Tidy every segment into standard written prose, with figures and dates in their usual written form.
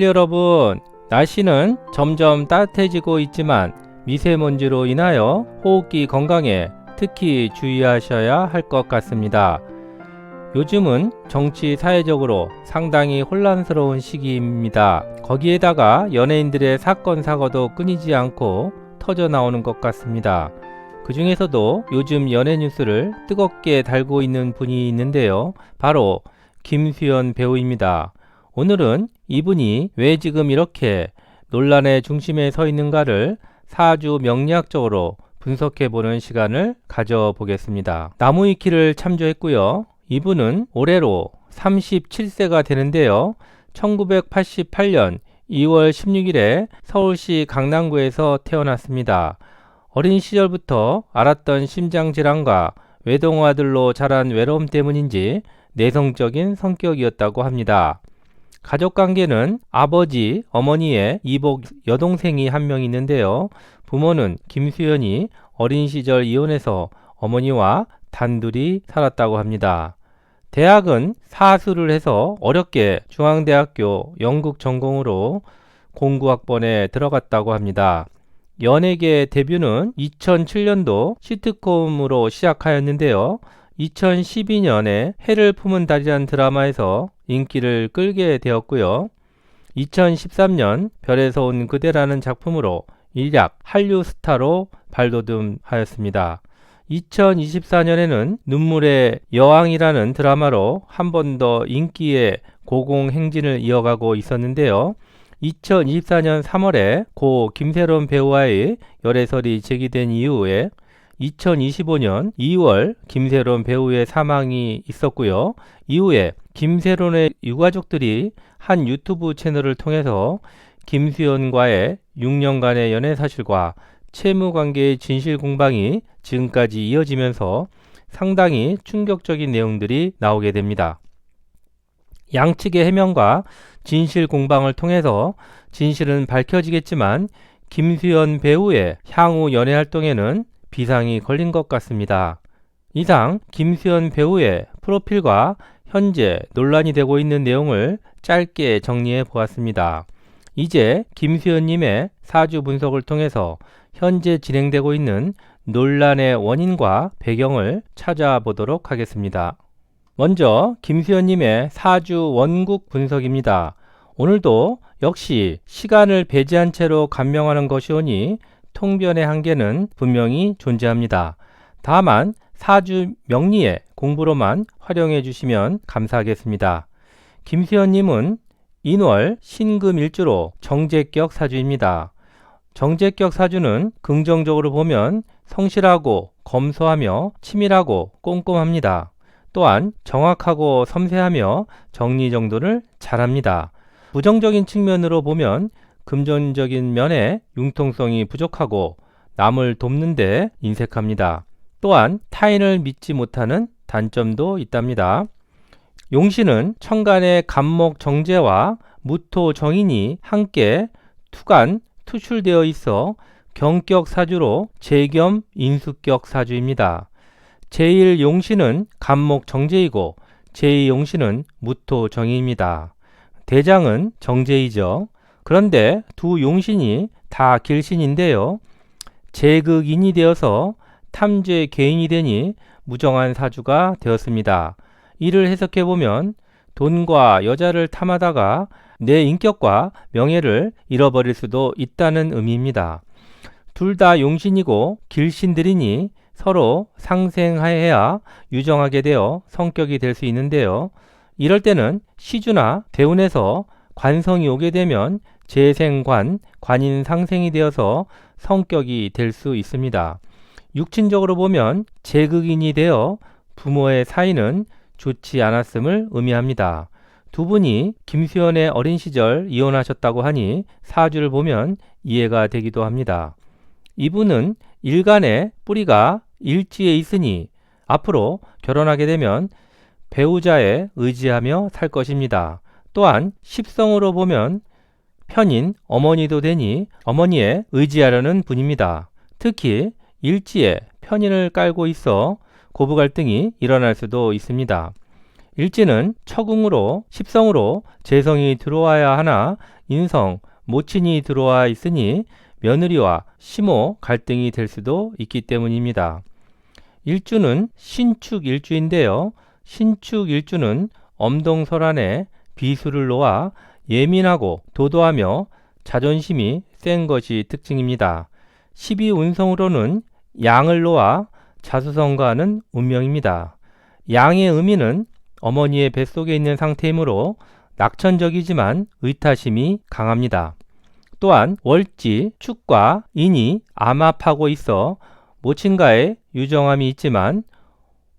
여러분, 날씨는 점점 따뜻해지고 있지만 미세먼지로 인하여 호흡기 건강에 특히 주의하셔야 할 것 같습니다. 요즘은 정치 사회적으로 상당히 혼란스러운 시기입니다. 거기에다가 연예인들의 사건 사고도 끊이지 않고 터져 나오는 것 같습니다. 그 중에서도 요즘 연예 뉴스를 뜨겁게 달고 있는 분이 있는데요. 바로 김수현 배우입니다. 오늘은 이분이 왜 지금 이렇게 논란의 중심에 서 있는가를 사주 명리학적으로 분석해보는 시간을 가져보겠습니다. 나무위키를 참조했고요. 이분은 올해로 37세가 되는데요. 1988년 2월 16일에 서울시 강남구에서 태어났습니다. 어린 시절부터 앓았던 심장질환과 외동아들로 자란 외로움 때문인지 내성적인 성격이었다고 합니다. 가족관계는 아버지, 어머니의 이복 여동생이 한 명 있는데요. 부모는 김수현이 어린 시절 이혼해서 어머니와 단둘이 살았다고 합니다. 대학은 사수를 해서 어렵게 중앙대학교 영국 전공으로 공구학번에 들어갔다고 합니다. 연예계 데뷔는 2007년도 시트콤으로 시작하였는데요. 2012년에 해를 품은 달이라는 드라마에서 인기를 끌게 되었고요. 2013년 별에서 온 그대라는 작품으로 일약 한류 스타로 발돋움하였습니다. 2024년에는 눈물의 여왕이라는 드라마로 한 번 더 인기의 고공행진을 이어가고 있었는데요. 2024년 3월에 고 김세론 배우와의 열애설이 제기된 이후에 2025년 2월 김세론 배우의 사망이 있었고요. 이후에 김세론의 유가족들이 한 유튜브 채널을 통해서 김수현과의 6년간의 연애 사실과 채무 관계의 진실 공방이 지금까지 이어지면서 상당히 충격적인 내용들이 나오게 됩니다. 양측의 해명과 진실 공방을 통해서 진실은 밝혀지겠지만 김수현 배우의 향후 연애 활동에는 비상이 걸린 것 같습니다. 이상 김수현 배우의 프로필과 현재 논란이 되고 있는 내용을 짧게 정리해 보았습니다. 이제 김수현님의 사주 분석을 통해서 현재 진행되고 있는 논란의 원인과 배경을 찾아보도록 하겠습니다. 먼저 김수현님의 사주 원국 분석입니다. 오늘도 역시 시간을 배제한 채로 간명하는 것이오니 통변의 한계는 분명히 존재합니다. 다만 사주 명리의 공부로만 활용해 주시면 감사하겠습니다. 김수현님은 인월 신금일주로 정제격 사주입니다. 정제격 사주는 긍정적으로 보면 성실하고 검소하며 치밀하고 꼼꼼합니다. 또한 정확하고 섬세하며 정리정돈을 잘합니다. 부정적인 측면으로 보면 금전적인 면에 융통성이 부족하고 남을 돕는 데 인색합니다. 또한 타인을 믿지 못하는 단점도 있답니다. 용신은 천간의 간목 정제와 무토 정인이 함께 투간 투출되어 있어 경격 사주로 재겸 인수격 사주입니다. 제1용신은 간목 정제이고 제2용신은 무토 정인입니다. 대장은 정제이죠. 그런데 두 용신이 다 길신인데요. 제극인이 되어서 탐죄 개인이 되니 무정한 사주가 되었습니다. 이를 해석해보면 돈과 여자를 탐하다가 내 인격과 명예를 잃어버릴 수도 있다는 의미입니다. 둘 다 용신이고 길신들이니 서로 상생해야 유정하게 되어 성격이 될 수 있는데요. 이럴 때는 시주나 대운에서 관성이 오게 되면 재생관, 관인 상생이 되어서 성격이 될 수 있습니다. 육친적으로 보면 재극인이 되어 부모의 사이는 좋지 않았음을 의미합니다. 두 분이 김수현의 어린 시절 이혼하셨다고 하니 사주를 보면 이해가 되기도 합니다. 이분은 일간의 뿌리가 일지에 있으니 앞으로 결혼하게 되면 배우자에 의지하며 살 것입니다. 또한 십성으로 보면 편인 어머니도 되니 어머니에 의지하려는 분입니다. 특히 일지에 편인을 깔고 있어 고부 갈등이 일어날 수도 있습니다. 일지는 처궁으로 십성으로 재성이 들어와야 하나 인성, 모친이 들어와 있으니 며느리와 시모 갈등이 될 수도 있기 때문입니다. 일주는 신축 일주인데요. 신축 일주는 엄동설안에 비수를 놓아 예민하고 도도하며 자존심이 센 것이 특징입니다. 12운성으로는 양을 놓아 자수성가하는 운명입니다. 양의 의미는 어머니의 뱃속에 있는 상태이므로 낙천적이지만 의타심이 강합니다. 또한 월지, 축과 인이 암합하고 있어 모친과의 유정함이 있지만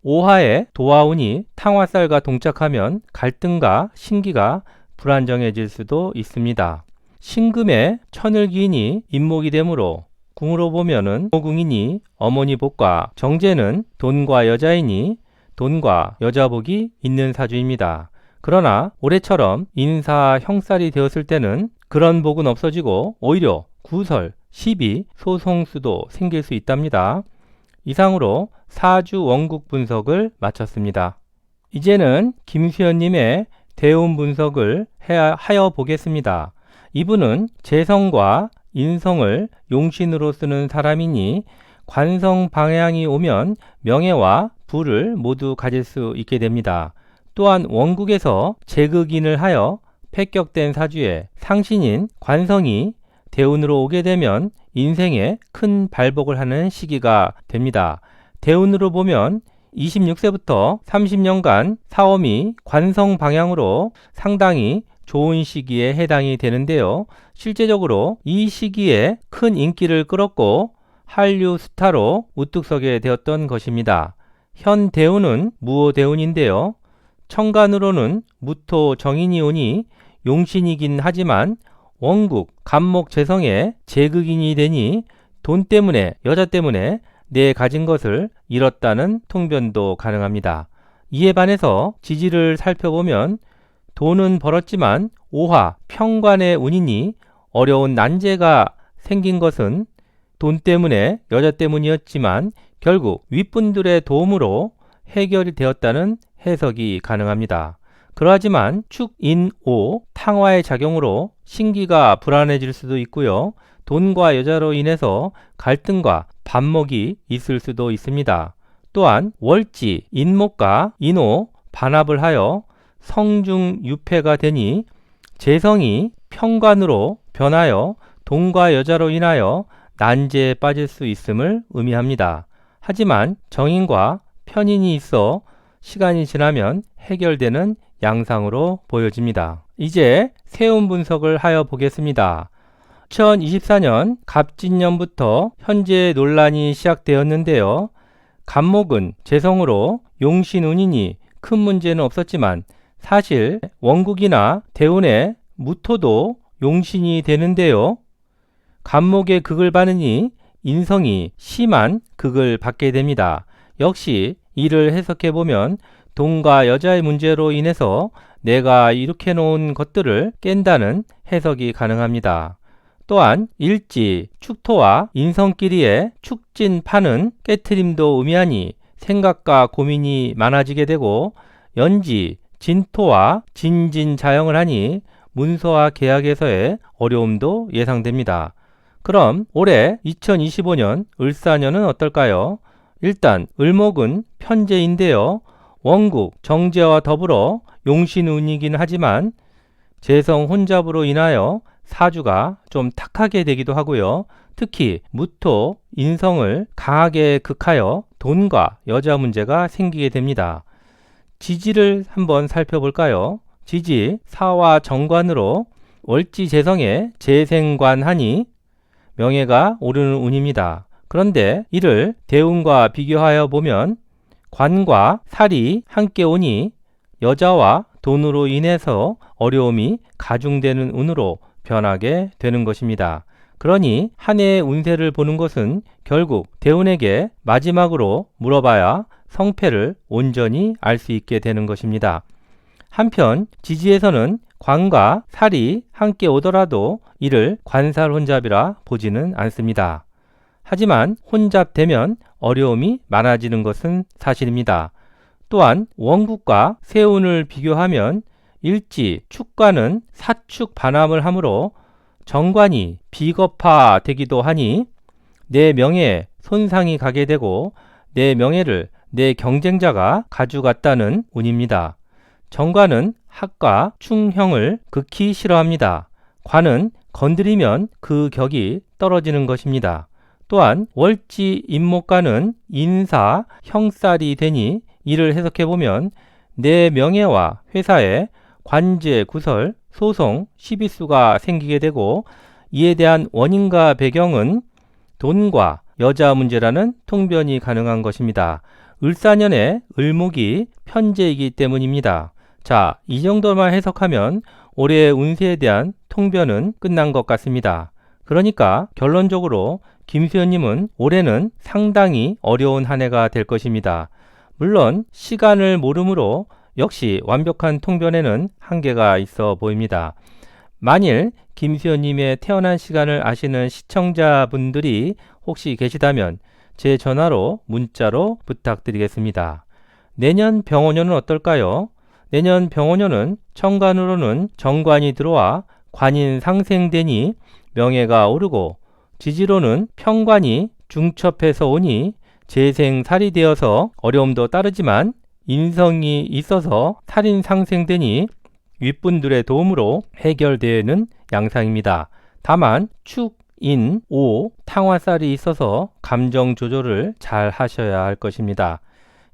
오화에 도화운이 탕화살과 동착하면 갈등과 신기가 불안정해질 수도 있습니다. 신금에 천을기인이 인목이 되므로 궁으로 보면은 모궁이니 어머니 복과 정제는 돈과 여자이니 돈과 여자복이 있는 사주입니다. 그러나 올해처럼 인사 형살이 되었을 때는 그런 복은 없어지고 오히려 구설, 시비, 소송수도 생길 수 있답니다. 이상으로 사주 원국 분석을 마쳤습니다. 이제는 김수현님의 대운 분석을 하여 보겠습니다. 이분은 재성과 인성을 용신으로 쓰는 사람이니 관성 방향이 오면 명예와 부를 모두 가질 수 있게 됩니다. 또한 원국에서 제극인을 하여 폐격된 사주에 상신인 관성이 대운으로 오게 되면 인생에 큰 발복을 하는 시기가 됩니다. 대운으로 보면 26세부터 30년간 사오미 관성 방향으로 상당히 좋은 시기에 해당이 되는데요. 실제적으로 이 시기에 큰 인기를 끌었고 한류 스타로 우뚝 서게 되었던 것입니다. 현 대운은 무호 대운인데요. 천간으로는 무토 정인이 오니 용신이긴 하지만 원국, 간목 재성에 제극인이 되니 돈 때문에, 여자 때문에 내 가진 것을 잃었다는 통변도 가능합니다. 이에 반해서 지지를 살펴보면 돈은 벌었지만 오화, 평관의 운이니 어려운 난제가 생긴 것은 돈 때문에, 여자 때문이었지만 결국 윗분들의 도움으로 해결이 되었다는 해석이 가능합니다. 그러하지만 축, 인, 오, 탕화의 작용으로 신기가 불안해질 수도 있고요. 돈과 여자로 인해서 갈등과 반목이 있을 수도 있습니다. 또한 월지, 인목과 인호 반합을 하여 성중 유패가 되니 재성이 평관으로 변하여 돈과 여자로 인하여 난제에 빠질 수 있음을 의미합니다. 하지만 정인과 편인이 있어 시간이 지나면 해결되는 양상으로 보여집니다. 이제 세운 분석을 하여 보겠습니다. 2024년 갑진년부터 현재 논란이 시작되었는데요. 간목은 재성으로 용신운이니 큰 문제는 없었지만 사실 원국이나 대운의 무토도 용신이 되는데요. 간목의 극을 받으니 인성이 심한 극을 받게 됩니다. 역시 이를 해석해보면 돈과 여자의 문제로 인해서 내가 이렇게 놓은 것들을 깬다는 해석이 가능합니다. 또한 일지, 축토와 인성끼리의 축진파는 깨트림도 의미하니 생각과 고민이 많아지게 되고 연지, 진토와 진진자영을 하니 문서와 계약에서의 어려움도 예상됩니다. 그럼 올해 2025년 을사년은 어떨까요? 일단 을목은 편재인데요. 원국, 정제와 더불어 용신운이긴 하지만 재성 혼잡으로 인하여 사주가 좀 탁하게 되기도 하고요. 특히 무토, 인성을 강하게 극하여 돈과 여자 문제가 생기게 됩니다. 지지를 한번 살펴볼까요? 지지, 사와 정관으로 월지 재성에 재생관하니 명예가 오르는 운입니다. 그런데 이를 대운과 비교하여 보면 관과 살이 함께 오니 여자와 돈으로 인해서 어려움이 가중되는 운으로 변하게 되는 것입니다. 그러니 한 해의 운세를 보는 것은 결국 대운에게 마지막으로 물어봐야 성패를 온전히 알 수 있게 되는 것입니다. 한편 지지에서는 관과 살이 함께 오더라도 이를 관살 혼잡이라 보지는 않습니다. 하지만 혼잡되면 어려움이 많아지는 것은 사실입니다. 또한 원국과 세운을 비교하면 일지, 축과는 사축 반함을 하므로 정관이 비겁화되기도 하니 내 명예에 손상이 가게 되고 내 명예를 내 경쟁자가 가져갔다는 운입니다. 정관은 학과 충형을 극히 싫어합니다. 관은 건드리면 그 격이 떨어지는 것입니다. 또한 월지 임목관은 인사, 형살이 되니 이를 해석해보면 내 명예와 회사에 관제, 구설, 소송, 시비수가 생기게 되고 이에 대한 원인과 배경은 돈과 여자 문제라는 통변이 가능한 것입니다. 을사년의 을목이 편제이기 때문입니다. 자, 이 정도만 해석하면 올해의 운세에 대한 통변은 끝난 것 같습니다. 그러니까 결론적으로 김수현님은 올해는 상당히 어려운 한 해가 될 것입니다. 물론 시간을 모르므로 역시 완벽한 통변에는 한계가 있어 보입니다. 만일 김수현님의 태어난 시간을 아시는 시청자분들이 혹시 계시다면 제 전화로 문자로 부탁드리겠습니다. 내년 병원년은 어떨까요? 내년 병원년은 천간으로는 정관이 들어와 관인 상생되니 명예가 오르고 지지로는 편관이 중첩해서 오니 재생살이 되어서 어려움도 따르지만 인성이 있어서 살인 상생되니 윗분들의 도움으로 해결되는 양상입니다. 다만 축, 인, 오, 탕화살이 있어서 감정 조절을 잘 하셔야 할 것입니다.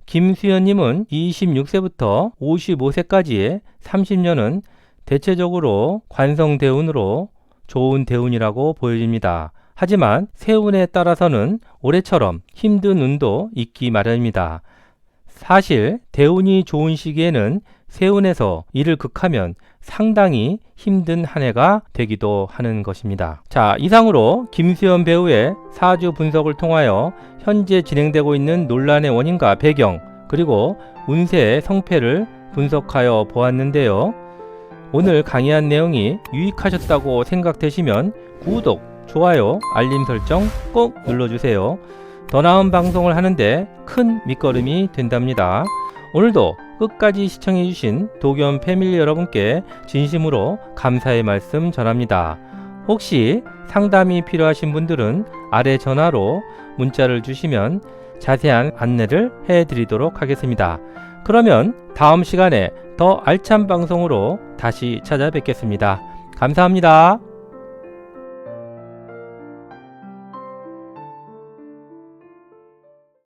김수현님은 26세부터 55세까지의 30년은 대체적으로 관성대운으로 좋은 대운이라고 보여집니다. 하지만 세운에 따라서는 올해처럼 힘든 운도 있기 마련입니다. 사실 대운이 좋은 시기에는 세운에서 일을 극하면 상당히 힘든 한 해가 되기도 하는 것입니다. 자, 이상으로 김수현 배우의 사주 분석을 통하여 현재 진행되고 있는 논란의 원인과 배경 그리고 운세의 성패를 분석하여 보았는데요. 오늘 강의한 내용이 유익하셨다고 생각되시면 구독, 좋아요, 알림 설정 꼭 눌러주세요. 더 나은 방송을 하는데 큰 밑거름이 된답니다. 오늘도 끝까지 시청해주신 도겸 패밀리 여러분께 진심으로 감사의 말씀 전합니다. 혹시 상담이 필요하신 분들은 아래 전화로 문자를 주시면 자세한 안내를 해드리도록 하겠습니다. 그러면 다음 시간에 더 알찬 방송으로 다시 찾아뵙겠습니다. 감사합니다.